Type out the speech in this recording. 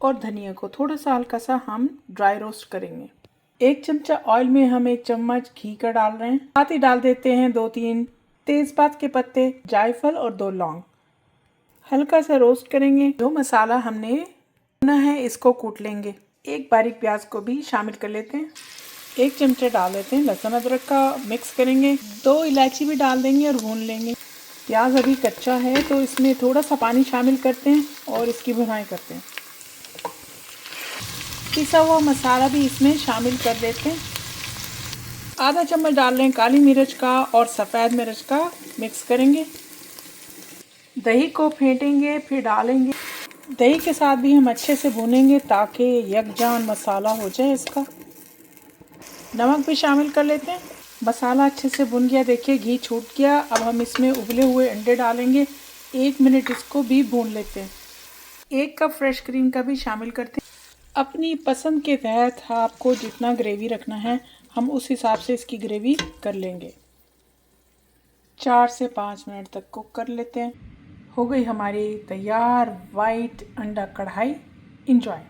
और धनिया को थोड़ा सा हल्का सा हम ड्राई रोस्ट करेंगे। 1 चमचा ऑयल में हम 1 चम्मच घी का डाल रहे हैं। साथ ही डाल देते हैं 2-3 तेजपात के पत्ते, जायफल और 2 लौंग। हल्का सा रोस्ट करेंगे। जो मसाला हमने भुना है इसको कूट लेंगे। एक बारीक प्याज को भी शामिल कर लेते हैं। 1 चमचा डाल देते हैं लहसुन अदरक का, मिक्स करेंगे। 2 इलायची भी डाल देंगे और भून लेंगे। प्याज अभी कच्चा है तो इसमें थोड़ा सा पानी शामिल करते हैं और इसकी भुनाई करते हैं। पिसा हुआ मसाला भी इसमें शामिल कर देते हैं। आधा चम्मच डाल लें काली मिर्च का और सफ़ेद मिर्च का, मिक्स करेंगे। दही को फेंटेंगे फिर डालेंगे। दही के साथ भी हम अच्छे से भूनेंगे ताकि यकजान मसाला हो जाए इसका। नमक भी शामिल कर लेते हैं। मसाला अच्छे से भुन गया, देखिए घी छूट गया। अब हम इसमें उबले हुए अंडे डालेंगे। 1 मिनट इसको भी भून लेते हैं। 1 कप फ्रेश क्रीम का भी शामिल करते हैं। अपनी पसंद के तहत आपको जितना ग्रेवी रखना है हम उस हिसाब से इसकी ग्रेवी कर लेंगे। 4 से 5 मिनट तक कुक कर लेते हैं। हो गई हमारी तैयार वाइट अंडा कढ़ाई। एंजॉय।